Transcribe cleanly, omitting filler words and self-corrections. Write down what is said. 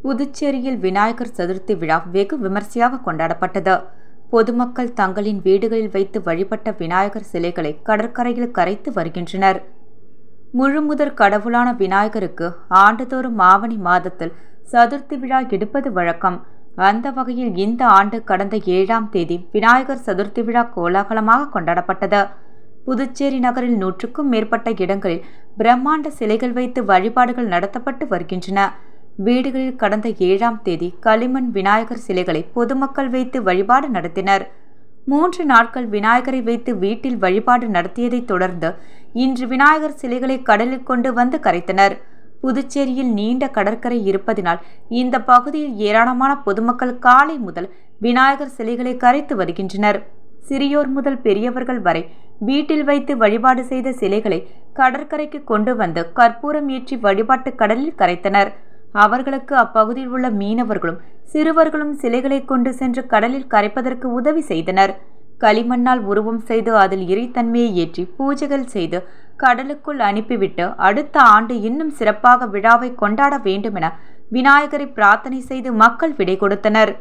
புதுச்சேரியில் விநாயகர் சதுர்த்தி விழா வெகு விமர்சையாக கொண்டாடப்பட்டது. பொதுமக்கள் தங்களின் வீடுகளில் வைத்து வழிபட்ட விநாயகர் சிலைகளை கடற்கரையில் கரைத்து வருகின்றனர். முழுமுதற் கடவுளான விநாயகருக்கு ஆண்டுதோறும் ஆவணி மாதத்தில் சதுர்த்தி விழா எடுப்பது வழக்கம். அந்த வகையில் இந்த ஆண்டு கடந்த 7ஆம் தேதி விநாயகர் சதுர்த்தி விழா கோலாகலமாக கொண்டாடப்பட்டது. புதுச்சேரி நகரில் 100க்கும் மேற்பட்ட இடங்களில் பிரம்மாண்ட சிலைகள் வைத்து வழிபாடுகள் நடத்தப்பட்டு வருகின்றன. வீடுகளில் கடந்த 7ஆம் தேதி களிமண் விநாயகர் சிலைகளை பொதுமக்கள் வைத்து வழிபாடு நடத்தினர். 3 நாட்கள் விநாயகரை வைத்து வீட்டில் வழிபாடு நடத்தியதைத் தொடர்ந்து இன்று விநாயகர் சிலைகளை கடலில் கொண்டு வந்து கரைத்தனர். புதுச்சேரியில் நீண்ட கடற்கரை இருப்பதினால் இந்த பகுதியில் ஏராளமான பொதுமக்கள் காலை முதல் விநாயகர் சிலைகளை கரைத்து வருகின்றனர். சிறியோர் முதல் பெரியவர்கள் வரை வீட்டில் வைத்து வழிபாடு செய்த சிலைகளை கடற்கரைக்கு கொண்டு வந்து கற்பூரம் ஏற்றி வழிபாட்டு கடலில் கரைத்தனர். அவர்களுக்கு அப்பகுதியில் உள்ள மீனவர்களும் சிறுவர்களும் சிலைகளை கொண்டு சென்று கடலில் கரைப்பதற்கு உதவி செய்தனர். களிமண்ணால் உருவம் செய்து அதில் இறைத்தன்மையை ஏற்றி பூஜைகள் செய்து கடலுக்குள் அனுப்பிவிட்டு அடுத்த ஆண்டு இன்னும் சிறப்பாக விழாவை கொண்டாட வேண்டுமென விநாயகரை பிரார்த்தனை செய்து மக்கள் விடை கொடுத்தனர்.